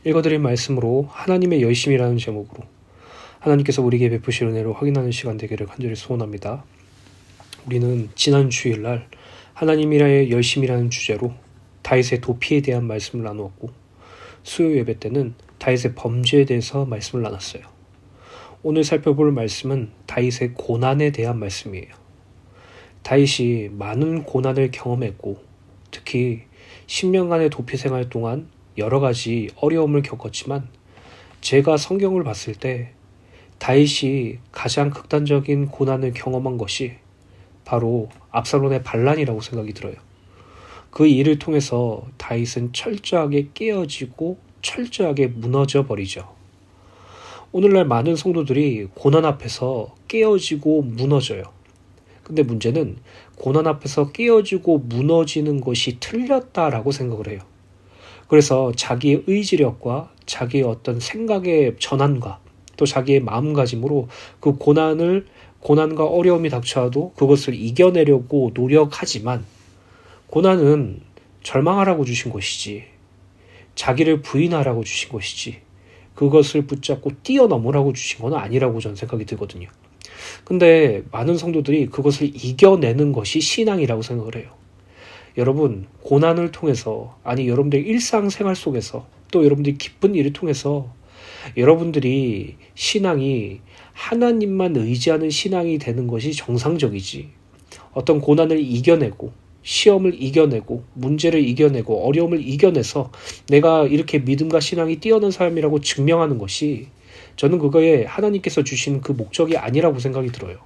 읽어드린 말씀으로 하나님의 열심이라는 제목으로 하나님께서 우리에게 베푸실 은혜를 확인하는 시간 되기를 간절히 소원합니다. 우리는 지난 주일날 하나님이라의 열심이라는 주제로 다윗의 도피에 대한 말씀을 나누었고, 수요 예배 때는 다윗의 범죄에 대해서 말씀을 나눴어요. 오늘 살펴볼 말씀은 다윗의 고난에 대한 말씀이에요. 다윗이 많은 고난을 경험했고, 특히 10년간의 도피 생활 동안 여러 가지 어려움을 겪었지만, 제가 성경을 봤을 때 다윗이 가장 극단적인 고난을 경험한 것이 바로 압살롬의 반란이라고 생각이 들어요. 그 일을 통해서 다윗은 철저하게 깨어지고 철저하게 무너져 버리죠. 오늘날 많은 성도들이 고난 앞에서 깨어지고 무너져요. 근데 문제는 고난 앞에서 깨어지고 무너지는 것이 틀렸다라고 생각을 해요. 그래서 자기의 의지력과 자기의 어떤 생각의 전환과 또 자기의 마음가짐으로 그 고난과 어려움이 닥쳐와도 그것을 이겨내려고 노력하지만, 고난은 절망하라고 주신 것이지, 자기를 부인하라고 주신 것이지, 그것을 붙잡고 뛰어넘으라고 주신 건 아니라고 저는 생각이 들거든요. 근데 많은 성도들이 그것을 이겨내는 것이 신앙이라고 생각을 해요. 여러분, 고난을 통해서, 아니 여러분들의 일상생활 속에서, 또 여러분들이 기쁜 일을 통해서 여러분들이 신앙이 하나님만 의지하는 신앙이 되는 것이 정상적이지, 어떤 고난을 이겨내고 시험을 이겨내고 문제를 이겨내고 어려움을 이겨내서 내가 이렇게 믿음과 신앙이 뛰어난 사람이라고 증명하는 것이, 저는 그거에 하나님께서 주신 그 목적이 아니라고 생각이 들어요.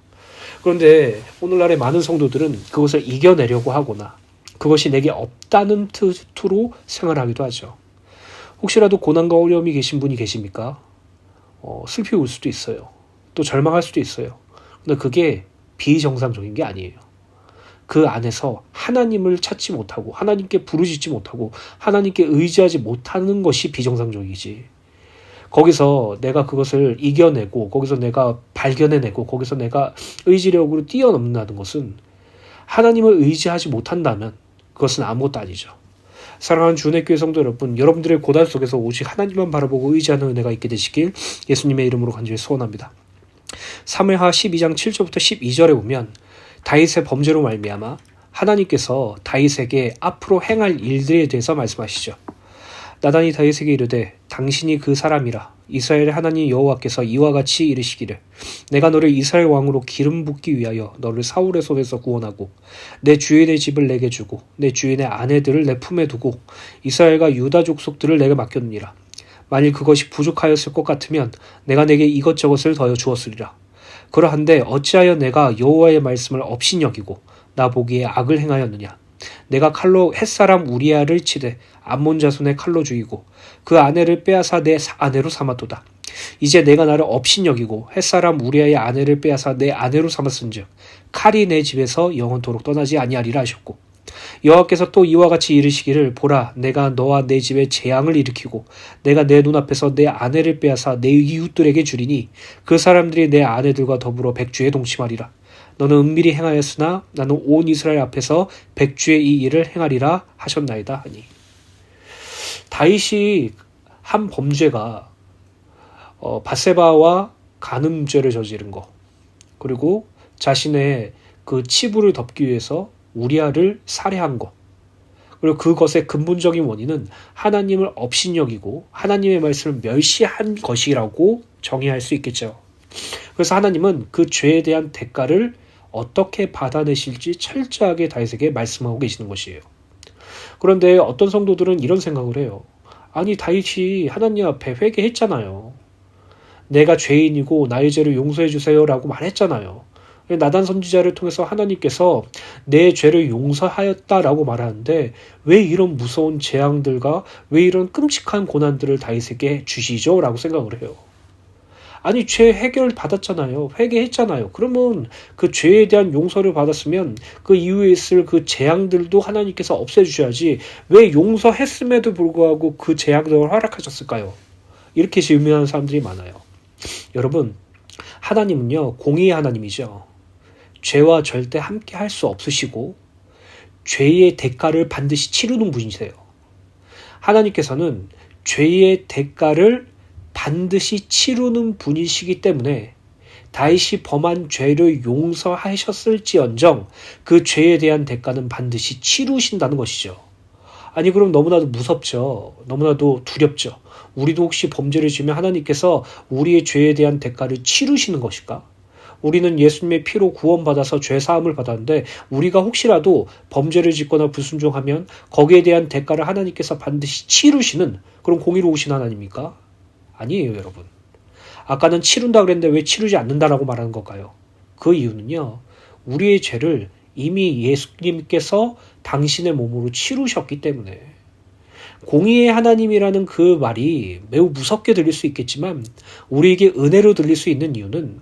그런데 오늘날의 많은 성도들은 그것을 이겨내려고 하거나 그것이 내게 없다는 투로 생활하기도 하죠. 혹시라도 고난과 어려움이 계신 분이 계십니까? 슬피 울 수도 있어요. 또 절망할 수도 있어요. 근데 그게 비정상적인 게 아니에요. 그 안에서 하나님을 찾지 못하고 하나님께 부르짖지 못하고 하나님께 의지하지 못하는 것이 비정상적이지, 거기서 내가 그것을 이겨내고 거기서 내가 발견해내고 거기서 내가 의지력으로 뛰어넘는다는 것은, 하나님을 의지하지 못한다면 그것은 아무것도 아니죠. 사랑하는 주내교회 성도 여러분, 여러분들의 고난 속에서 오직 하나님만 바라보고 의지하는 은혜가 있게 되시길 예수님의 이름으로 간절히 소원합니다. 사무엘하 12장 7절부터 12절에 보면 다윗의 범죄로 말미암아 하나님께서 다윗에게 앞으로 행할 일들에 대해서 말씀하시죠. 나단이 다윗에게 이르되 당신이 그 사람이라 이스라엘의 하나님 여호와께서 이와 같이 이르시기를, 내가 너를 이스라엘 왕으로 기름 붓기 위하여 너를 사울의 손에서 구원하고 내 주인의 집을 내게 주고 내 주인의 아내들을 내 품에 두고 이스라엘과 유다 족속들을 내게 맡겼느니라. 만일 그것이 부족하였을 것 같으면 내가 내게 이것저것을 더여 주었으리라. 그러한데 어찌하여 내가 여호와의 말씀을 업신여기고 나 보기에 악을 행하였느냐. 내가 칼로 햇사람 우리아를 치되 암몬 자손의 칼로 죽이고 그 아내를 빼앗아 내 아내로 삼았도다. 이제 내가 나를 업신여기고 햇사람 우리아의 아내를 빼앗아 내 아내로 삼았은즉 칼이 내 집에서 영원토록 떠나지 아니하리라 하셨고, 여호와께서 또 이와 같이 이르시기를, 보라, 내가 너와 내 집에 재앙을 일으키고 내가 내 눈앞에서 내 아내를 빼앗아 내 이웃들에게 주리니 그 사람들이 내 아내들과 더불어 백주에 동침하리라. 너는 은밀히 행하였으나 나는 온 이스라엘 앞에서 백주의 이 일을 행하리라 하셨나이다 하니, 다윗이 한 범죄가 밧세바와 간음죄를 저지른 것, 그리고 자신의 그 치부를 덮기 위해서 우리아를 살해한 것, 그리고 그것의 근본적인 원인은 하나님을 업신여기고 하나님의 말씀을 멸시한 것이라고 정의할 수 있겠죠. 그래서 하나님은 그 죄에 대한 대가를 어떻게 받아내실지 철저하게 다윗에게 말씀하고 계시는 것이에요. 그런데 어떤 성도들은 이런 생각을 해요. 아니, 다윗이 하나님 앞에 회개했잖아요. 내가 죄인이고 나의 죄를 용서해 주세요라고 말했잖아요. 나단 선지자를 통해서 하나님께서 내 죄를 용서하였다라고 말하는데 왜 이런 무서운 재앙들과 왜 이런 끔찍한 고난들을 다윗에게 주시죠? 라고 생각을 해요. 아니, 죄 해결 받았잖아요. 회개했잖아요. 그러면 그 죄에 대한 용서를 받았으면 그 이후에 있을 그 재앙들도 하나님께서 없애주셔야지, 왜 용서했음에도 불구하고 그 재앙들을 허락하셨을까요? 이렇게 질문하는 사람들이 많아요. 여러분, 하나님은요, 공의의 하나님이죠. 죄와 절대 함께 할 수 없으시고 죄의 대가를 반드시 치르는 분이세요. 하나님께서는 죄의 대가를 반드시 치르는 분이시기 때문에 다윗이 범한 죄를 용서하셨을지언정 그 죄에 대한 대가는 반드시 치르신다는 것이죠. 아니 그럼 너무나도 무섭죠. 너무나도 두렵죠. 우리도 혹시 범죄를 지으면 하나님께서 우리의 죄에 대한 대가를 치르시는 것일까? 우리는 예수님의 피로 구원받아서 죄사함을 받았는데 우리가 혹시라도 범죄를 짓거나 불순종하면 거기에 대한 대가를 하나님께서 반드시 치르시는 그런 공의로우신 하나님입니까? 아니에요, 여러분. 아까는 치른다 그랬는데 왜 치르지 않는다라고 말하는 걸까요? 그 이유는요. 우리의 죄를 이미 예수님께서 당신의 몸으로 치르셨기 때문에 공의의 하나님이라는 그 말이 매우 무섭게 들릴 수 있겠지만 우리에게 은혜로 들릴 수 있는 이유는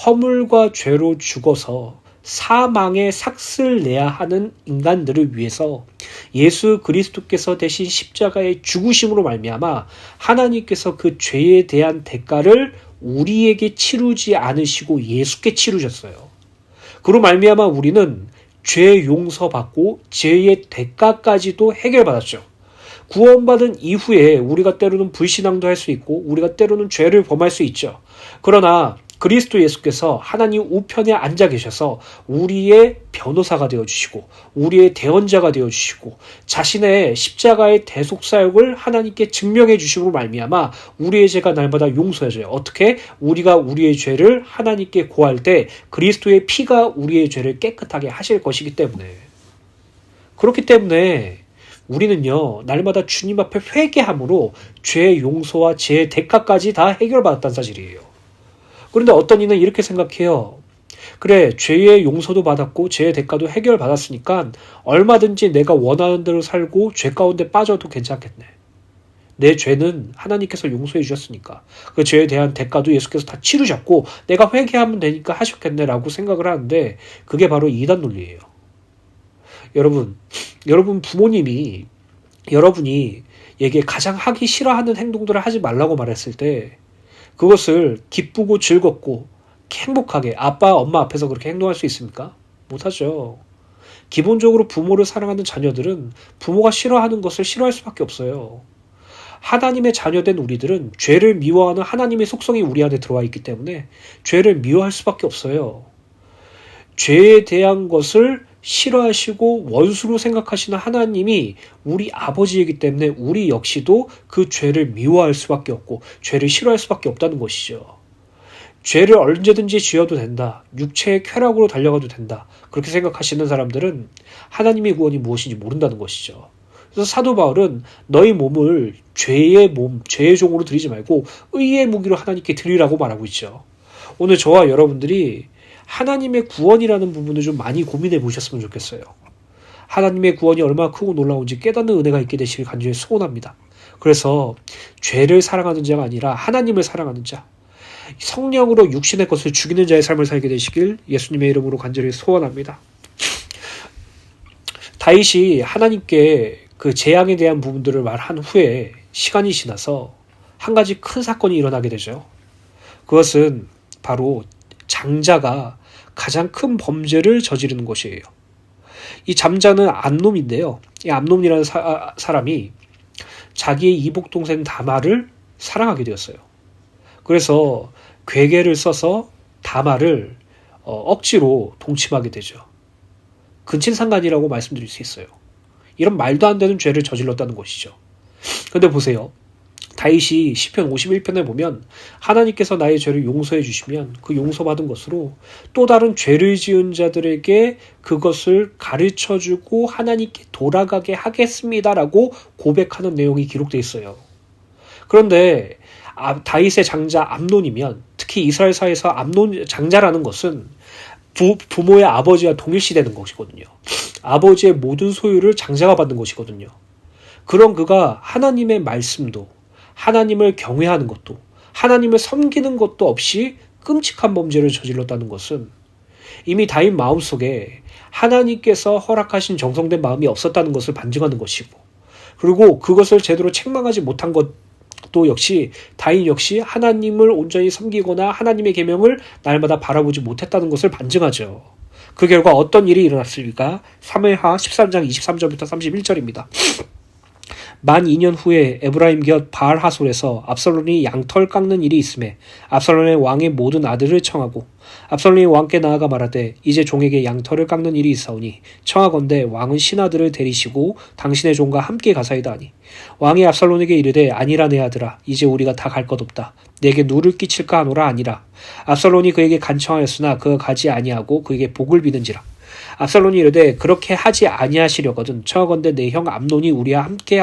허물과 죄로 죽어서 사망의 삭슬 내야 하는 인간들을 위해서 예수 그리스도께서 대신 십자가의 죽으심으로 말미암아 하나님께서 그 죄에 대한 대가를 우리에게 치르지 않으시고 예수께 치르셨어요. 그로 말미암아 우리는 죄 용서받고 죄의 대가까지도 해결받았죠. 구원받은 이후에 우리가 때로는 불신앙도 할 수 있고 우리가 때로는 죄를 범할 수 있죠. 그러나 그리스도 예수께서 하나님 우편에 앉아 계셔서 우리의 변호사가 되어주시고 우리의 대언자가 되어주시고 자신의 십자가의 대속사역을 하나님께 증명해 주심으로 말미암아 우리의 죄가 날마다 용서해져요. 어떻게? 우리가 우리의 죄를 하나님께 고할 때 그리스도의 피가 우리의 죄를 깨끗하게 하실 것이기 때문에 그렇기 때문에 우리는요 날마다 주님 앞에 회개함으로 죄의 용서와 죄의 대가까지 다 해결받았다는 사실이에요. 그런데 어떤 이는 이렇게 생각해요. 그래, 죄의 용서도 받았고 죄의 대가도 해결받았으니까 얼마든지 내가 원하는 대로 살고 죄 가운데 빠져도 괜찮겠네. 내 죄는 하나님께서 용서해 주셨으니까 그 죄에 대한 대가도 예수께서 다 치르셨고 내가 회개하면 되니까 하셨겠네 라고 생각을 하는데 그게 바로 이단 논리예요. 여러분 부모님이 여러분이 얘게 가장 하기 싫어하는 행동들을 하지 말라고 말했을 때 그것을 기쁘고 즐겁고 행복하게 아빠, 엄마 앞에서 그렇게 행동할 수 있습니까? 못하죠. 기본적으로 부모를 사랑하는 자녀들은 부모가 싫어하는 것을 싫어할 수밖에 없어요. 하나님의 자녀된 우리들은 죄를 미워하는 하나님의 속성이 우리 안에 들어와 있기 때문에 죄를 미워할 수밖에 없어요. 죄에 대한 것을 싫어하시고 원수로 생각하시는 하나님이 우리 아버지이기 때문에 우리 역시도 그 죄를 미워할 수밖에 없고 죄를 싫어할 수밖에 없다는 것이죠. 죄를 언제든지 지어도 된다. 육체의 쾌락으로 달려가도 된다. 그렇게 생각하시는 사람들은 하나님의 구원이 무엇인지 모른다는 것이죠. 그래서 사도 바울은 너희 몸을 죄의 종으로 드리지 말고 의의 무기로 하나님께 드리라고 말하고 있죠. 오늘 저와 여러분들이 하나님의 구원이라는 부분을 좀 많이 고민해 보셨으면 좋겠어요. 하나님의 구원이 얼마나 크고 놀라운지 깨닫는 은혜가 있게 되시길 간절히 소원합니다. 그래서 죄를 사랑하는 자가 아니라 하나님을 사랑하는 자, 성령으로 육신의 것을 죽이는 자의 삶을 살게 되시길 예수님의 이름으로 간절히 소원합니다. 다윗이 하나님께 그 재앙에 대한 부분들을 말한 후에 시간이 지나서 한 가지 큰 사건이 일어나게 되죠. 그것은 바로 장자가 가장 큰 범죄를 저지르는 것이에요. 이 잠자는 암놈인데요. 이 암놈이라는 사람이 자기의 이복 동생 다말을 사랑하게 되었어요. 그래서 괴계를 써서 다말을 억지로 동침하게 되죠. 근친상간이라고 말씀드릴 수 있어요. 이런 말도 안 되는 죄를 저질렀다는 것이죠. 그런데 보세요. 다윗이 시편 51편에 보면 하나님께서 나의 죄를 용서해 주시면 그 용서받은 것으로 또 다른 죄를 지은 자들에게 그것을 가르쳐주고 하나님께 돌아가게 하겠습니다라고 고백하는 내용이 기록되어 있어요. 그런데 다윗의 장자 암논이면 특히 이스라엘사에서 암논 장자라는 것은 부모의 아버지와 동일시되는 것이거든요. 아버지의 모든 소유를 장자가 받는 것이거든요. 그런 그가 하나님의 말씀도 하나님을 경외하는 것도 하나님을 섬기는 것도 없이 끔찍한 범죄를 저질렀다는 것은 이미 다윗 마음속에 하나님께서 허락하신 정성된 마음이 없었다는 것을 반증하는 것이고 그리고 그것을 제대로 책망하지 못한 것도 역시 다윗 역시 하나님을 온전히 섬기거나 하나님의 계명을 날마다 바라보지 못했다는 것을 반증하죠. 그 결과 어떤 일이 일어났습니까? 사무엘하 13장 23절부터 31절입니다. 만 2년 후에 에브라임 곁 바알 하솔에서 압살롬이 양털 깎는 일이 있음에 압살롬의 왕의 모든 아들을 청하고 압살롬이 왕께 나아가 말하되 이제 종에게 양털을 깎는 일이 있사오니 청하건대 왕은 신하들을 데리시고 당신의 종과 함께 가사이다 하니 왕이 압살롬에게 이르되 아니라 내 아들아 이제 우리가 다 갈 것 없다 내게 누를 끼칠까 하노라 아니라 압살롬이 그에게 간청하였으나 그가 가지 아니하고 그에게 복을 비는지라 압살롬이 이르되 그렇게 하지 아니하시려거든 청하건대 내 형 암논이 우리와 함께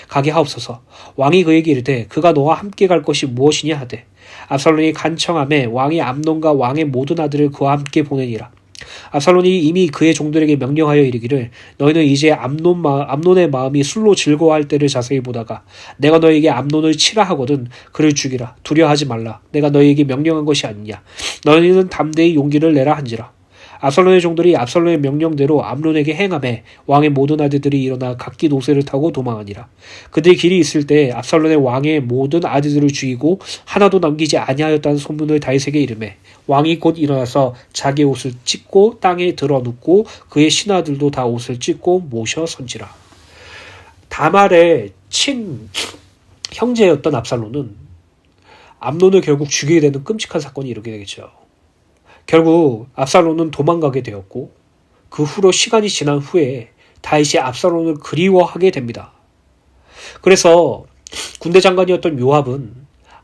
가게 하옵소서 왕이 그에게 이르되 그가 너와 함께 갈 것이 무엇이냐 하되 압살롬이 간청하매 왕이 암논과 왕의 모든 아들을 그와 함께 보내니라. 압살롬이 이미 그의 종들에게 명령하여 이르기를 너희는 이제 암논의 마음이 술로 즐거워할 때를 자세히 보다가 내가 너에게 암논을 치라 하거든 그를 죽이라 두려워하지 말라 내가 너에게 명령한 것이 아니냐 너희는 담대히 용기를 내라 한지라. 압살롬의 종들이 압살롬의 명령대로 암논에게 행하매 왕의 모든 아들들이 일어나 각기 노새를 타고 도망하니라. 그들이 길이 있을 때 압살롬의 왕의 모든 아들들을 죽이고 하나도 남기지 아니하였다는 소문을 다윗에게 이르매 왕이 곧 일어나서 자기 옷을 찢고 땅에 들어 눕고 그의 신하들도 다 옷을 찢고 모셔 선지라. 다말의 친 형제였던 압살롬은 암논을 결국 죽이게 되는 끔찍한 사건이 이르게 되겠죠. 결국 압살롬은 도망가게 되었고 그 후로 시간이 지난 후에 다윗이 압살롬을 그리워하게 됩니다. 그래서 군대 장관이었던 요압은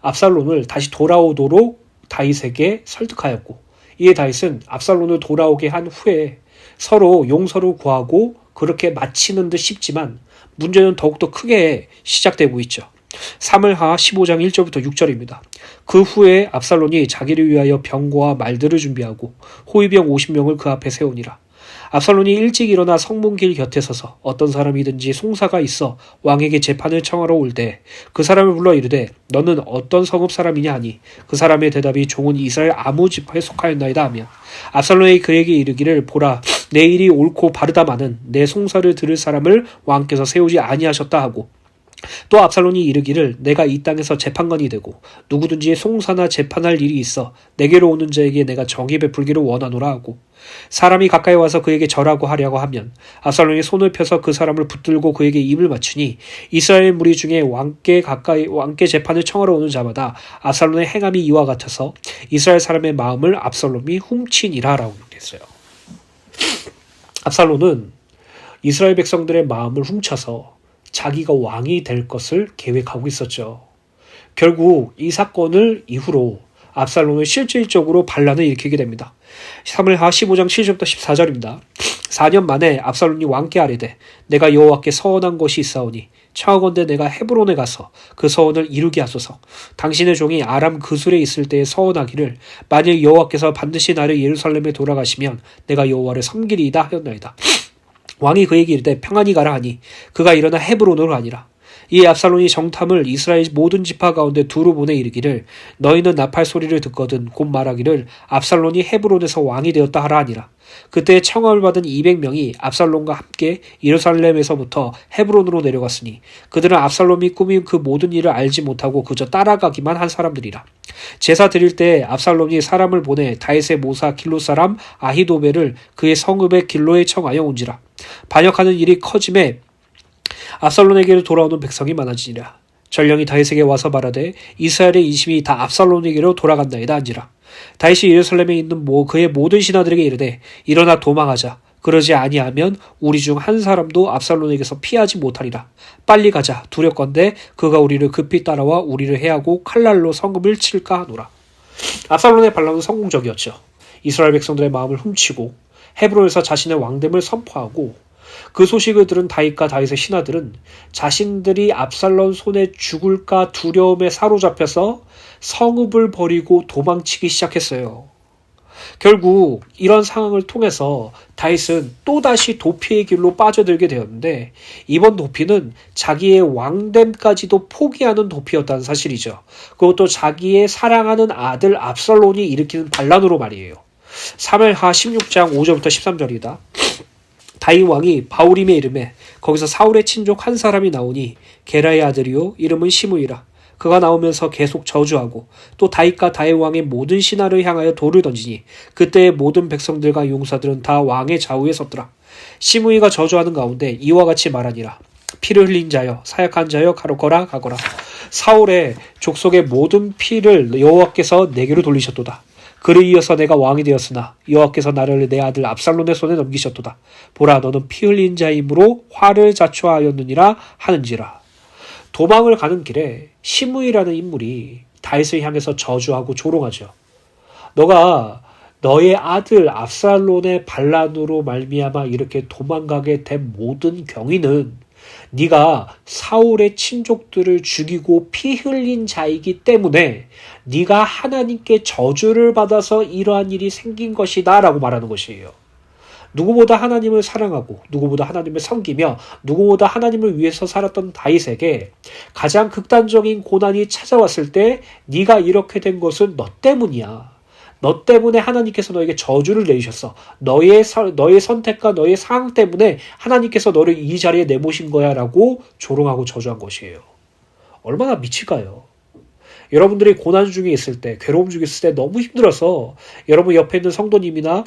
압살롬을 다시 돌아오도록 다윗에게 설득하였고 이에 다윗은 압살롬을 돌아오게 한 후에 서로 용서를 구하고 그렇게 마치는 듯 싶지만 문제는 더욱더 크게 시작되고 있죠. 사무엘하 15장 1절부터 6절입니다. 그 후에 압살롬이 자기를 위하여 병거와 말들을 준비하고 호위병 50명을 그 앞에 세우니라. 압살롬이 일찍 일어나 성문길 곁에 서서 어떤 사람이든지 송사가 있어 왕에게 재판을 청하러 올 때 그 사람을 불러 이르되 너는 어떤 성읍 사람이냐 하니 그 사람의 대답이 종은 이스라엘 아무 지파에 속하였나이다 하며 압살롬이 그에게 이르기를 보라 내 일이 옳고 바르다마는 내 송사를 들을 사람을 왕께서 세우지 아니하셨다 하고 또 압살롬이 이르기를 내가 이 땅에서 재판관이 되고 누구든지 송사나 재판할 일이 있어 내게로 오는 자에게 내가 정의 베풀기를 원하노라 하고 사람이 가까이 와서 그에게 절하고 하려고 하면 압살롬이 손을 펴서 그 사람을 붙들고 그에게 입을 맞추니 이스라엘 무리 중에 왕께 재판을 청하러 오는 자마다 압살롬의 행함이 이와 같아서 이스라엘 사람의 마음을 압살롬이 훔치니라 라고 했어요. 압살롬은 이스라엘 백성들의 마음을 훔쳐서 자기가 왕이 될 것을 계획하고 있었죠. 결국 이 사건을 이후로 압살롬은 실질적으로 반란을 일으키게 됩니다. 사무엘하 15장 7절부터 14절입니다. 4년 만에 압살롬이 왕께 아뢰되 내가 여호와께 서원한 것이 있사오니 청하건대 내가 헤브론에 가서 그 서원을 이루게 하소서. 당신의 종이 아람 그술에 있을 때에 서원하기를 만일 여호와께서 반드시 나를 예루살렘에 돌아가시면 내가 여호와를 섬기리이다 하였나이다. 왕이 그에게 이르되 평안히 가라 하니 그가 일어나 헤브론으로 가니라. 이에 압살롬이 정탐을 이스라엘 모든 지파 가운데 두루 보내 이르기를 너희는 나팔 소리를 듣거든 곧 말하기를 압살롬이 헤브론에서 왕이 되었다 하라 하니라. 그때 청함을 받은 200명이 압살롬과 함께 예루살렘에서부터 헤브론으로 내려갔으니 그들은 압살롬이 꾸민 그 모든 일을 알지 못하고 그저 따라가기만 한 사람들이라. 제사 드릴 때 압살롬이 사람을 보내 다윗의 모사 길로 사람 아히도벨을 그의 성읍의 길로에 청하여 온지라. 반역하는 일이 커짐에 압살롬에게로 돌아오는 백성이 많아지니라. 전령이 다윗에게 와서 말하되 이스라엘의 인심이 다 압살롬에게로 돌아간다이다 한지라. 다윗이 예루살렘에 있는 그의 모든 신하들에게 이르되 일어나 도망하자. 그러지 아니하면 우리 중 한 사람도 압살롬에게서 피하지 못하리라. 빨리 가자. 두렵건대 그가 우리를 급히 따라와 우리를 해하고 칼날로 성읍을 칠까 하노라. 압살롬의 반란은 성공적이었죠. 이스라엘 백성들의 마음을 훔치고 헤브론에서 자신의 왕됨을 선포하고 그 소식을 들은 다윗과 다윗의 신하들은 자신들이 압살롬 손에 죽을까 두려움에 사로잡혀서 성읍을 버리고 도망치기 시작했어요. 결국 이런 상황을 통해서 다윗은 또다시 도피의 길로 빠져들게 되었는데 이번 도피는 자기의 왕됨까지도 포기하는 도피였다는 사실이죠. 그것도 자기의 사랑하는 아들 압살롬이 일으키는 반란으로 말이에요. 사무엘하 16장 5절부터 13절이다. 다윗 왕이 바후림에 이르매 거기서 사울의 친족 한 사람이 나오니 게라의 아들이요 이름은 시므이라. 그가 나오면서 계속 저주하고 또 다윗과 다윗 왕의 모든 신하를 향하여 돌을 던지니 그때의 모든 백성들과 용사들은 다 왕의 좌우에 섰더라. 시므이가 저주하는 가운데 이와 같이 말하니라. 피를 흘린 자여 사역한 자여 가로거라 가거라. 사울의 족속의 모든 피를 여호와께서 내게로 돌리셨도다. 그를 이어서 내가 왕이 되었으나 여호와께서 나를 내 아들 압살롬의 손에 넘기셨도다. 보라 너는 피 흘린 자이므로 화를 자초하였느니라 하는지라. 도망을 가는 길에 시므이라는 인물이 다윗을 향해서 저주하고 조롱하죠. 너가 너의 아들 압살롬의 반란으로 말미암아 이렇게 도망가게 된 모든 경위는 네가 사울의 친족들을 죽이고 피 흘린 자이기 때문에 네가 하나님께 저주를 받아서 이러한 일이 생긴 것이다 라고 말하는 것이에요. 누구보다 하나님을 사랑하고 누구보다 하나님을 섬기며 누구보다 하나님을 위해서 살았던 다윗에게 가장 극단적인 고난이 찾아왔을 때 네가 이렇게 된 것은 너 때문이야. 너 때문에 하나님께서 너에게 저주를 내리셨어. 너의 선택과 너의 상황 때문에 하나님께서 너를 이 자리에 내모신 거야 라고 조롱하고 저주한 것이에요. 얼마나 미칠까요? 여러분들이 고난 중에 있을 때, 괴로움 중에 있을 때 너무 힘들어서 여러분 옆에 있는 성도님이나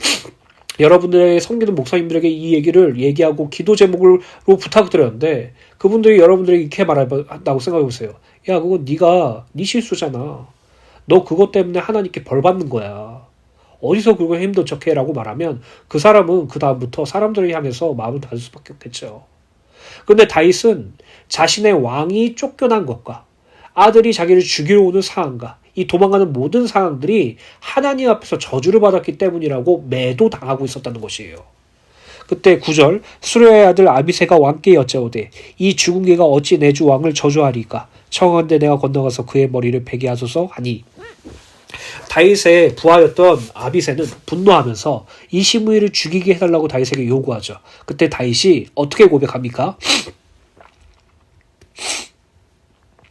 여러분들의 섬기는 목사님들에게 이 얘기를 얘기하고 기도 제목으로 부탁드렸는데 그분들이 여러분들에게 이렇게 말한다고 생각해 보세요. 야, 그건 네 실수잖아. 너 그것 때문에 하나님께 벌 받는 거야. 어디서 그걸 힘든 척해 라고 말하면 그 사람은 그 다음부터 사람들을 향해서 마음을 닫을 수밖에 없겠죠. 그런데 다윗은 자신의 왕이 쫓겨난 것과 아들이 자기를 죽이러 오는 상황과 이 도망가는 모든 상황들이 하나님 앞에서 저주를 받았기 때문이라고 매도당하고 있었다는 것이에요. 그때 9절 수르야의 아들 아비새가 왕께 여짜오되 이 죽은 개가 어찌 내 주 왕을 저주하리까 청하건대 내가 건너가서 그의 머리를 베게 하소서 하니 다윗의 부하였던 아비새는 분노하면서 이 시므이를 죽이게 해달라고 다윗에게 요구하죠. 그때 다윗이 어떻게 고백합니까?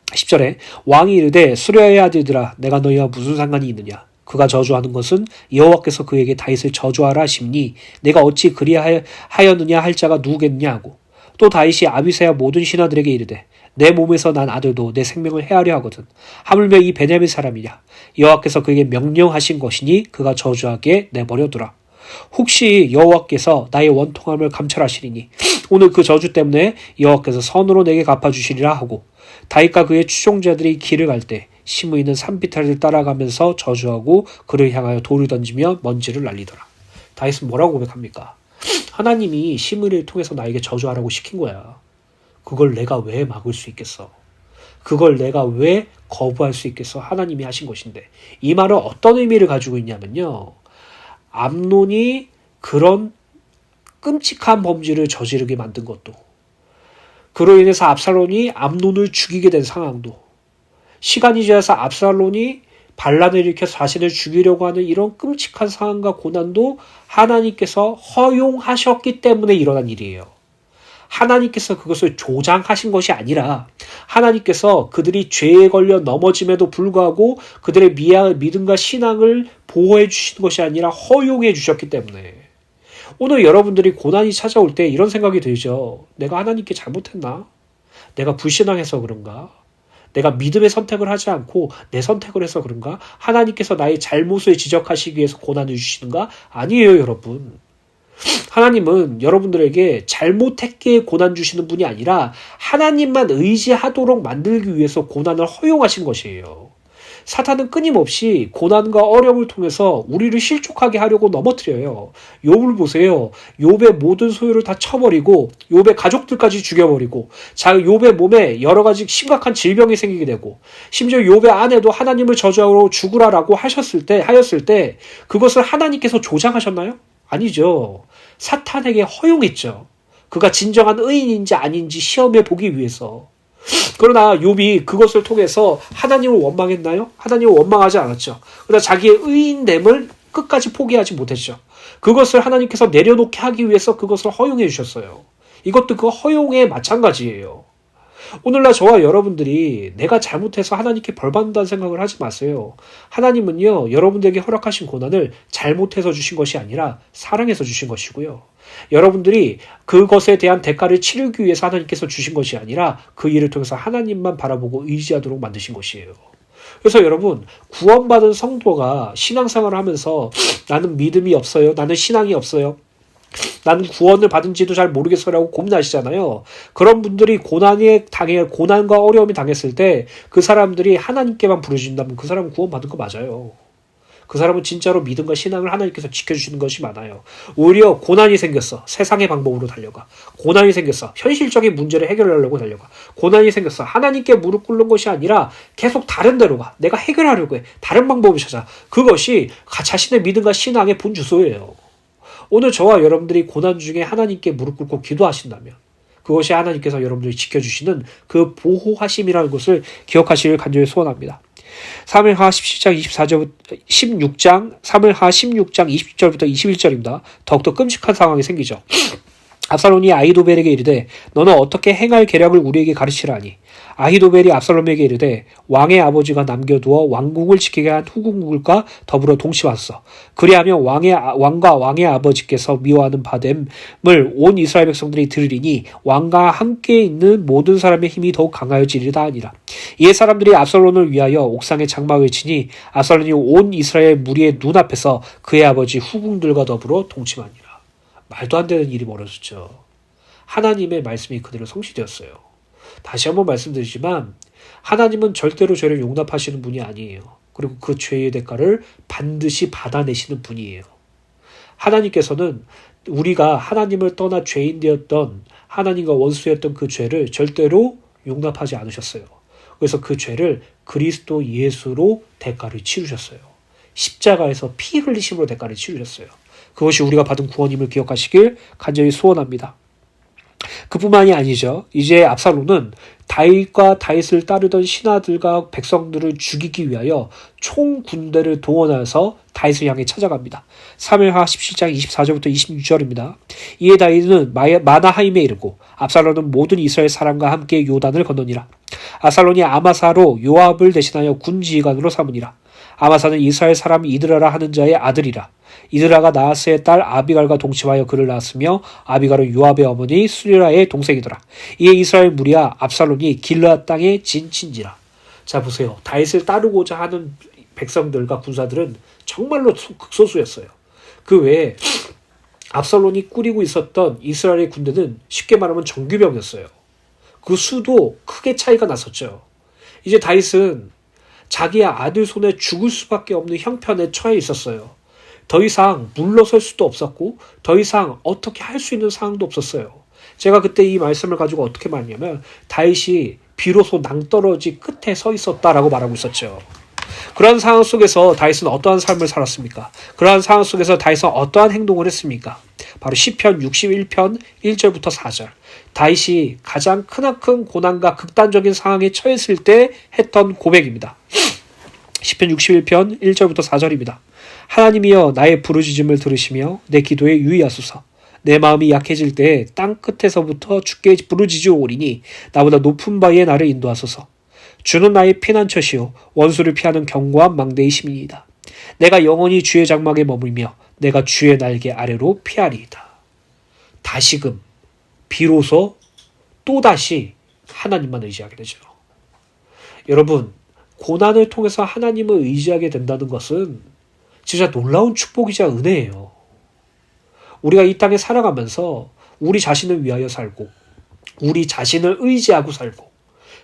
10절에 왕이 이르되 수르야의 아들들아 내가 너희와 무슨 상관이 있느냐 그가 저주하는 것은 여호와께서 그에게 다윗을 저주하라 하심니 내가 어찌 그리하였느냐 할 자가 누구겠느냐 하고 또 다윗이 아비새와 모든 신하들에게 이르되 내 몸에서 난 아들도 내 생명을 해하려 하거든 하물며 이 베냐민 사람이냐 여호와께서 그에게 명령하신 것이니 그가 저주하게 내버려두라. 혹시 여호와께서 나의 원통함을 감찰하시리니 오늘 그 저주 때문에 여호와께서 선으로 내게 갚아주시리라 하고 다윗과 그의 추종자들이 길을 갈 때 시므이는 산비탈을 따라가면서 저주하고 그를 향하여 돌을 던지며 먼지를 날리더라. 다윗은 뭐라고 고백합니까? 하나님이 시므이를 통해서 나에게 저주하라고 시킨 거야. 그걸 내가 왜 막을 수 있겠어? 그걸 내가 왜 거부할 수 있겠어? 하나님이 하신 것인데. 이 말은 어떤 의미를 가지고 있냐면요. 암논이 그런 끔찍한 범죄를 저지르게 만든 것도 그로 인해서 압살롬이 암논을 죽이게 된 상황도 시간이 지나서 압살롬이 반란을 일으켜서 자신을 죽이려고 하는 이런 끔찍한 상황과 고난도 하나님께서 허용하셨기 때문에 일어난 일이에요. 하나님께서 그것을 조장하신 것이 아니라 하나님께서 그들이 죄에 걸려 넘어짐에도 불구하고 그들의 믿음과 신앙을 보호해 주시는 것이 아니라 허용해 주셨기 때문에 오늘 여러분들이 고난이 찾아올 때 이런 생각이 들죠. 내가 하나님께 잘못했나? 내가 불신앙해서 그런가? 내가 믿음의 선택을 하지 않고 내 선택을 해서 그런가? 하나님께서 나의 잘못을 지적하시기 위해서 고난을 주시는가? 아니에요, 여러분. 하나님은 여러분들에게 잘못했기에 고난 주시는 분이 아니라 하나님만 의지하도록 만들기 위해서 고난을 허용하신 것이에요. 사탄은 끊임없이 고난과 어려움을 통해서 우리를 실족하게 하려고 넘어뜨려요. 욥을 보세요. 욥의 모든 소유를 다 쳐버리고 욥의 가족들까지 죽여버리고 욥의 몸에 여러 가지 심각한 질병이 생기게 되고 심지어 욥의 아내도 하나님을 저주하고 죽으라라고 하였을 때 그것을 하나님께서 조장하셨나요? 아니죠. 사탄에게 허용했죠. 그가 진정한 의인인지 아닌지 시험해 보기 위해서. 그러나 욥이 그것을 통해서 하나님을 원망했나요? 하나님을 원망하지 않았죠. 그러나 자기의 의인됨을 끝까지 포기하지 못했죠. 그것을 하나님께서 내려놓게 하기 위해서 그것을 허용해 주셨어요. 이것도 그 허용에 마찬가지예요. 오늘날 저와 여러분들이 내가 잘못해서 하나님께 벌 받는다는 생각을 하지 마세요. 하나님은요, 여러분들에게 허락하신 고난을 잘못해서 주신 것이 아니라 사랑해서 주신 것이고요. 여러분들이 그것에 대한 대가를 치르기 위해서 하나님께서 주신 것이 아니라 그 일을 통해서 하나님만 바라보고 의지하도록 만드신 것이에요. 그래서 여러분, 구원받은 성도가 신앙생활을 하면서 나는 믿음이 없어요. 나는 신앙이 없어요. 나는 구원을 받은지도 잘 모르겠어라고 고민하시잖아요. 그런 분들이 고난과 어려움이 당했을 때 그 사람들이 하나님께만 부르신다면 그 사람은 구원받은 거 맞아요. 그 사람은 진짜로 믿음과 신앙을 하나님께서 지켜주시는 것이 많아요. 오히려 고난이 생겼어. 세상의 방법으로 달려가. 고난이 생겼어. 현실적인 문제를 해결하려고 달려가. 고난이 생겼어. 하나님께 무릎 꿇는 것이 아니라 계속 다른 데로 가. 내가 해결하려고 해. 다른 방법을 찾아. 그것이 자신의 믿음과 신앙의 본주소예요. 오늘 저와 여러분들이 고난 중에 하나님께 무릎 꿇고 기도하신다면 그것이 하나님께서 여러분들이 지켜주시는 그 보호하심이라는 것을 기억하시길 간절히 소원합니다. 사무엘하 16장 20절부터 21절입니다. 더욱더 끔찍한 상황이 생기죠. 압살롬이 아히도벨에게 이르되 너는 어떻게 행할 계략을 우리에게 가르치라니. 아히도벨이 압살롬에게 이르되 왕의 아버지가 남겨두어 왕국을 지키게 한 후궁들과 더불어 동침하소서. 그리하면 왕과 왕의 아버지께서 미워하는 바됨을 온 이스라엘 백성들이 들으리니 왕과 함께 있는 모든 사람의 힘이 더욱 강하여지리다 하니라. 이에 사람들이 압살롬을 위하여 옥상에 장막을 치니 압살롬이 온 이스라엘 무리의 눈앞에서 그의 아버지 후궁들과 더불어 동침하니라. 말도 안 되는 일이 벌어졌죠. 하나님의 말씀이 그대로 성취되었어요. 다시 한번 말씀드리지만 하나님은 절대로 죄를 용납하시는 분이 아니에요. 그리고 그 죄의 대가를 반드시 받아내시는 분이에요. 하나님께서는 우리가 하나님을 떠나 죄인 되었던 하나님과 원수였던 그 죄를 절대로 용납하지 않으셨어요. 그래서 그 죄를 그리스도 예수로 대가를 치르셨어요. 십자가에서 피 흘리심으로 대가를 치르셨어요. 그것이 우리가 받은 구원임을 기억하시길 간절히 소원합니다. 그뿐만이 아니죠. 이제 압살롬은 다윗을 따르던 신하들과 백성들을 죽이기 위하여 총 군대를 동원해서 다윗을 향해 찾아갑니다. 사무엘하 17장 24절부터 26절입니다. 이에 다윗은 마나하임에 이르고 압살롬은 모든 이스라엘 사람과 함께 요단을 건너니라. 압살롬이 아마사로 요압을 대신하여 군지휘관으로 삼으니라. 아마사는 이스라엘 사람 이드라라 하는 자의 아들이라. 이드라가 나하스의 딸 아비갈과 동침하여 그를 낳았으며 아비갈은 요압의 어머니 수리라의 동생이더라. 이에 이스라엘 무리와 압살롬이 길르앗 땅에 진친지라. 자 보세요. 다윗을 따르고자 하는 백성들과 군사들은 정말로 극소수였어요. 그 외에 압살롬이 꾸리고 있었던 이스라엘의 군대는 쉽게 말하면 정규병이었어요. 그 수도 크게 차이가 났었죠. 이제 다윗은 자기의 아들 손에 죽을 수밖에 없는 형편에 처해 있었어요. 더 이상 물러설 수도 없었고 더 이상 어떻게 할 수 있는 상황도 없었어요. 제가 그때 이 말씀을 가지고 어떻게 말했냐면 다윗이 비로소 낭떠러지 끝에 서 있었다라고 말하고 있었죠. 그러한 상황 속에서 다윗은 어떠한 삶을 살았습니까? 그러한 상황 속에서 다윗은 어떠한 행동을 했습니까? 바로 시편 61편 1절부터 4절. 다윗이 가장 크나큰 고난과 극단적인 상황에 처했을 때 했던 고백입니다. 시편 61편 1절부터 4절입니다. 하나님이여 나의 부르짖음을 들으시며 내 기도에 유의하소서. 내 마음이 약해질 때에 땅 끝에서부터 주께 부르짖으오리니 나보다 높은 바위에 나를 인도하소서. 주는 나의 피난처시요 원수를 피하는 견고한 망대이심이니이다. 내가 영원히 주의 장막에 머물며 내가 주의 날개 아래로 피하리이다. 다시금 비로소 또다시 하나님만 의지하게 되죠. 여러분, 고난을 통해서 하나님을 의지하게 된다는 것은 진짜 놀라운 축복이자 은혜예요. 우리가 이 땅에 살아가면서 우리 자신을 위하여 살고 우리 자신을 의지하고 살고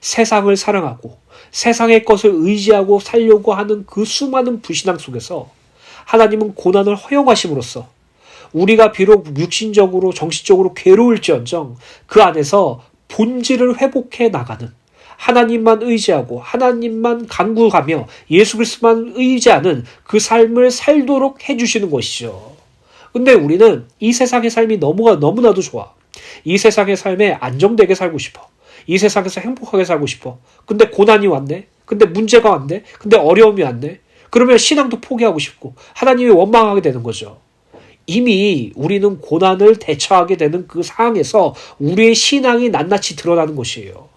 세상을 사랑하고 세상의 것을 의지하고 살려고 하는 그 수많은 불신앙 속에서 하나님은 고난을 허용하심으로써 우리가 비록 육신적으로 정신적으로 괴로울지언정 그 안에서 본질을 회복해 나가는 하나님만 의지하고 하나님만 간구하며 예수 그리스도만 의지하는 그 삶을 살도록 해주시는 것이죠. 근데 우리는 이 세상의 삶이 너무나도 좋아. 이 세상의 삶에 안정되게 살고 싶어. 이 세상에서 행복하게 살고 싶어. 근데 고난이 왔네. 근데 문제가 왔네. 근데 어려움이 왔네. 그러면 신앙도 포기하고 싶고 하나님이 원망하게 되는 거죠. 이미 우리는 고난을 대처하게 되는 그 상황에서 우리의 신앙이 낱낱이 드러나는 것이에요.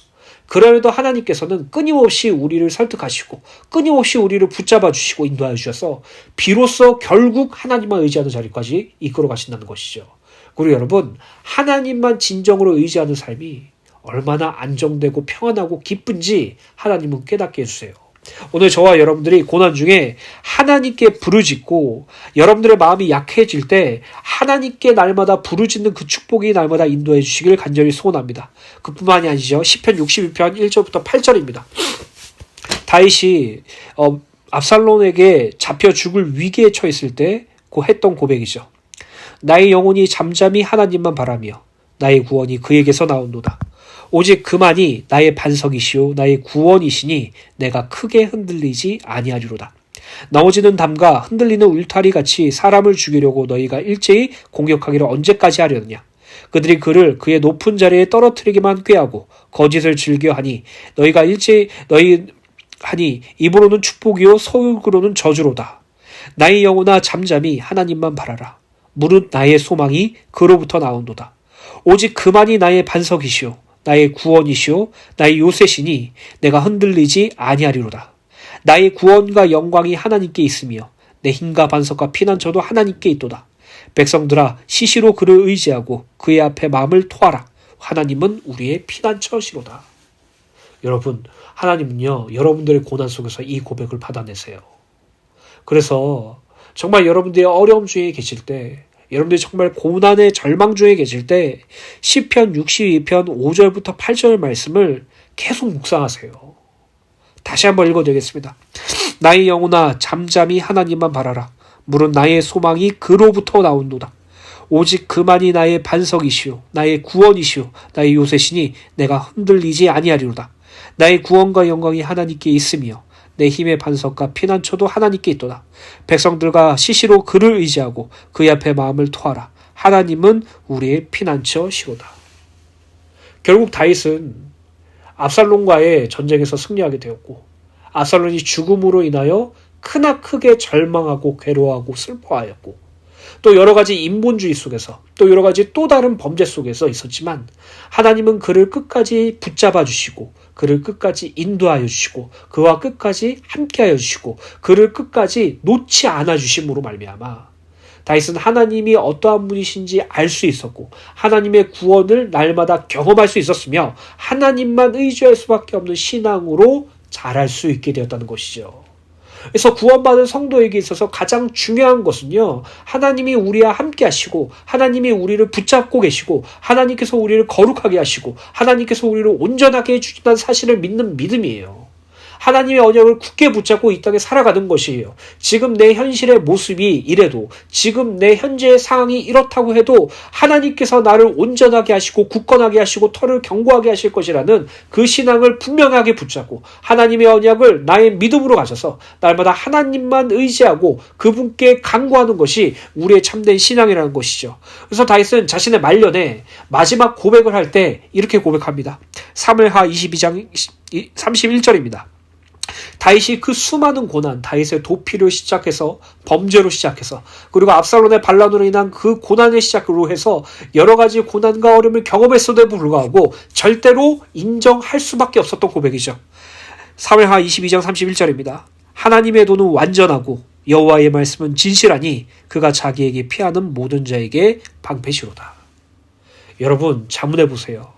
그래도 하나님께서는 끊임없이 우리를 설득하시고 끊임없이 우리를 붙잡아 주시고 인도하여 주셔서 비로소 결국 하나님만 의지하는 자리까지 이끌어 가신다는 것이죠. 그리고 여러분, 하나님만 진정으로 의지하는 삶이 얼마나 안정되고 평안하고 기쁜지 하나님은 깨닫게 해주세요. 오늘 저와 여러분들이 고난 중에 하나님께 부르짖고 여러분들의 마음이 약해질 때 하나님께 날마다 부르짖는 그 축복이 날마다 인도해 주시길 간절히 소원합니다. 그뿐만이 아니죠. 시편 62편 1절부터 8절입니다. 다윗이 압살롬에게 잡혀 죽을 위기에 처했을 때 했던 고백이죠. 나의 영혼이 잠잠히 하나님만 바라며 나의 구원이 그에게서 나온도다. 오직 그만이 나의 반석이시오 나의 구원이시니 내가 크게 흔들리지 아니하리로다. 넘어지는 담과 흔들리는 울타리 같이 사람을 죽이려고 너희가 일제히 공격하기를 언제까지 하려느냐. 그들이 그를 그의 높은 자리에 떨어뜨리기만 꾀하고 거짓을 즐겨하니 너희가 일제히 하니 입으로는 축복이요 속으로는 저주로다. 나의 영혼아 잠잠히 하나님만 바라라. 무릇 나의 소망이 그로부터 나온도다. 오직 그만이 나의 반석이시오 나의 구원이시오 나의 요새시니 내가 흔들리지 아니하리로다. 나의 구원과 영광이 하나님께 있으며 내 힘과 반석과 피난처도 하나님께 있도다. 백성들아 시시로 그를 의지하고 그의 앞에 마음을 토하라. 하나님은 우리의 피난처시로다. 여러분, 하나님은요 여러분들의 고난 속에서 이 고백을 받아내세요. 그래서 정말 여러분들의 어려움 중에 계실 때, 여러분들이 정말 고난의 절망 중에 계실 때 시편 62편 5절부터 8절 말씀을 계속 묵상하세요. 다시 한번 읽어드리겠습니다. 나의 영혼아 잠잠히 하나님만 바라라. 무릇 나의 소망이 그로부터 나온도다. 오직 그만이 나의 반석이시오 나의 구원이시오 나의 요새시니 내가 흔들리지 아니하리로다. 나의 구원과 영광이 하나님께 있으며 내 힘의 반석과 피난처도 하나님께 있도다. 백성들과 시시로 그를 의지하고 그의 앞에 마음을 토하라. 하나님은 우리의 피난처시로다. 결국 다윗은 압살롬과의 전쟁에서 승리하게 되었고 압살롬이 죽음으로 인하여 크나크게 절망하고 괴로워하고 슬퍼하였고 또 여러 가지 인본주의 속에서 또 여러 가지 또 다른 범죄 속에서 있었지만 하나님은 그를 끝까지 붙잡아 주시고 그를 끝까지 인도하여 주시고 그와 끝까지 함께하여 주시고 그를 끝까지 놓지 않아 주심으로 말미암아 다윗은 하나님이 어떠한 분이신지 알 수 있었고 하나님의 구원을 날마다 경험할 수 있었으며 하나님만 의지할 수밖에 없는 신앙으로 자랄 수 있게 되었다는 것이죠. 그래서 구원받은 성도에게 있어서 가장 중요한 것은요, 하나님이 우리와 함께 하시고 하나님이 우리를 붙잡고 계시고 하나님께서 우리를 거룩하게 하시고 하나님께서 우리를 온전하게 해주신다는 사실을 믿는 믿음이에요. 하나님의 언약을 굳게 붙잡고 이 땅에 살아가는 것이에요. 지금 내 현실의 모습이 이래도 지금 내 현재의 상황이 이렇다고 해도 하나님께서 나를 온전하게 하시고 굳건하게 하시고 터를 견고하게 하실 것이라는 그 신앙을 분명하게 붙잡고 하나님의 언약을 나의 믿음으로 가져서 날마다 하나님만 의지하고 그분께 간구하는 것이 우리의 참된 신앙이라는 것이죠. 그래서 다윗은 자신의 말년에 마지막 고백을 할 때 이렇게 고백합니다. 사무엘하 22장 31절입니다. 다윗이 그 수많은 고난, 다윗의 도피를 시작해서 범죄로 시작해서 그리고 압살롬의 반란으로 인한 그 고난의 시작으로 해서 여러 가지 고난과 어려움을 경험했어도 불구하고 절대로 인정할 수밖에 없었던 고백이죠. 사무엘하 22장 31절입니다. 하나님의 도는 완전하고 여호와의 말씀은 진실하니 그가 자기에게 피하는 모든 자에게 방패시로다. 여러분 자문해 보세요.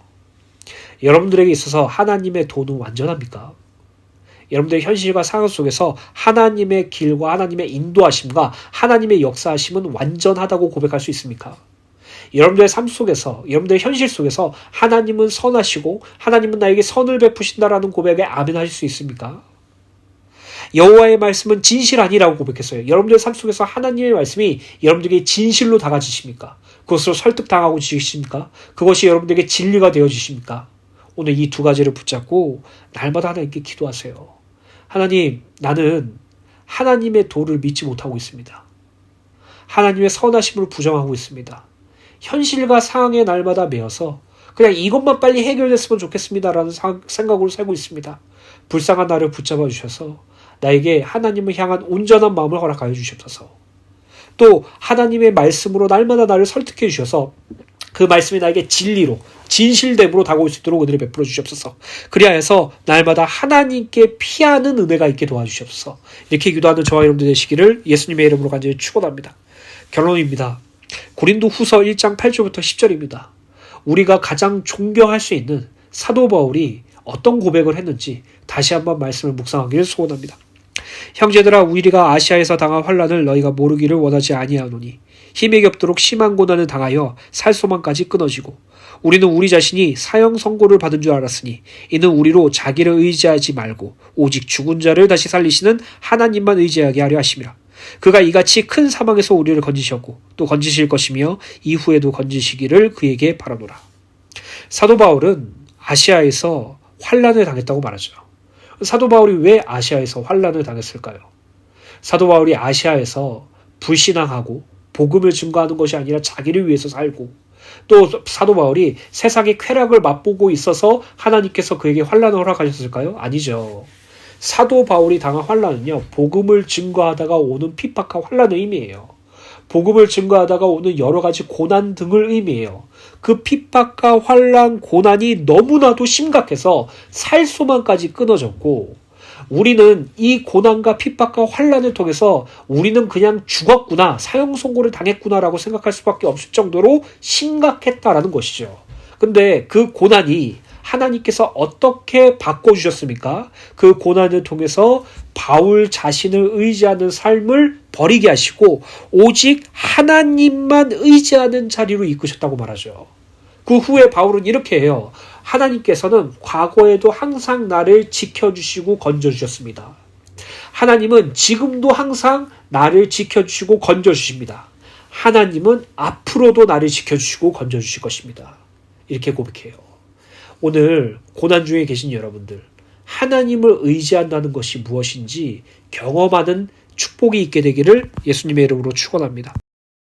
여러분들에게 있어서 하나님의 도는 완전합니까? 여러분들의 현실과 상황 속에서 하나님의 길과 하나님의 인도하심과 하나님의 역사하심은 완전하다고 고백할 수 있습니까? 여러분들의 삶 속에서, 여러분들의 현실 속에서 하나님은 선하시고 하나님은 나에게 선을 베푸신다라는 고백에 아멘 하실 수 있습니까? 여호와의 말씀은 진실하니라고 고백했어요. 여러분들의 삶 속에서 하나님의 말씀이 여러분들에게 진실로 다가지십니까? 그것으로 설득당하고 지십니까? 그것이 여러분들에게 진리가 되어지십니까? 오늘 이 두 가지를 붙잡고 날마다 하나님께 기도하세요. 하나님, 나는 하나님의 도를 믿지 못하고 있습니다. 하나님의 선하심을 부정하고 있습니다. 현실과 상황에 날마다 매여서 그냥 이것만 빨리 해결됐으면 좋겠습니다라는 생각으로 살고 있습니다. 불쌍한 나를 붙잡아 주셔서 나에게 하나님을 향한 온전한 마음을 허락하여 주시옵소서. 또 하나님의 말씀으로 날마다 나를 설득해 주셔서 그 말씀이 나에게 진리로 진실됨으로 다가올 수 있도록 은혜를 베풀어 주시옵소서. 그리하여서 날마다 하나님께 피하는 은혜가 있게 도와주시옵소서. 이렇게 기도하는 저와 여러분들 되시기를 예수님의 이름으로 간절히 축원합니다. 결론입니다. 고린도 후서 1장 8절부터 10절입니다. 우리가 가장 존경할 수 있는 사도 바울이 어떤 고백을 했는지 다시 한번 말씀을 묵상하기를 소원합니다. 형제들아, 우리가 아시아에서 당한 환난을 너희가 모르기를 원하지 아니하노니 힘에 겹도록 심한 고난을 당하여 살소망까지 끊어지고 우리는 우리 자신이 사형 선고를 받은 줄 알았으니 이는 우리로 자기를 의지하지 말고 오직 죽은 자를 다시 살리시는 하나님만 의지하게 하려 하심이라. 그가 이같이 큰 사망에서 우리를 건지셨고 또 건지실 것이며 이후에도 건지시기를 그에게 바라노라. 사도 바울은 아시아에서 환난을 당했다고 말하죠. 사도 바울이 왜 아시아에서 환난을 당했을까요? 사도 바울이 아시아에서 불신앙하고 복음을 증거하는 것이 아니라 자기를 위해서 살고 또 사도 바울이 세상의 쾌락을 맛보고 있어서 하나님께서 그에게 환난을 허락하셨을까요? 아니죠. 사도 바울이 당한 환난은요, 복음을 증거하다가 오는 핍박과 환난을 의미해요. 복음을 증거하다가 오는 여러 가지 고난 등을 의미해요. 그 핍박과 환난, 고난이 너무나도 심각해서 살 소망까지 끊어졌고 우리는 이 고난과 핍박과 환난을 통해서 우리는 그냥 죽었구나, 사형 선고를 당했구나라고 생각할 수밖에 없을 정도로 심각했다라는 것이죠. 근데 그 고난이 하나님께서 어떻게 바꿔주셨습니까? 그 고난을 통해서 바울 자신을 의지하는 삶을 버리게 하시고 오직 하나님만 의지하는 자리로 이끄셨다고 말하죠. 그 후에 바울은 이렇게 해요. 하나님께서는 과거에도 항상 나를 지켜주시고 건져주셨습니다. 하나님은 지금도 항상 나를 지켜주시고 건져주십니다. 하나님은 앞으로도 나를 지켜주시고 건져주실 것입니다. 이렇게 고백해요. 오늘 고난 중에 계신 여러분들, 하나님을 의지한다는 것이 무엇인지 경험하는 축복이 있게 되기를 예수님의 이름으로 축원합니다.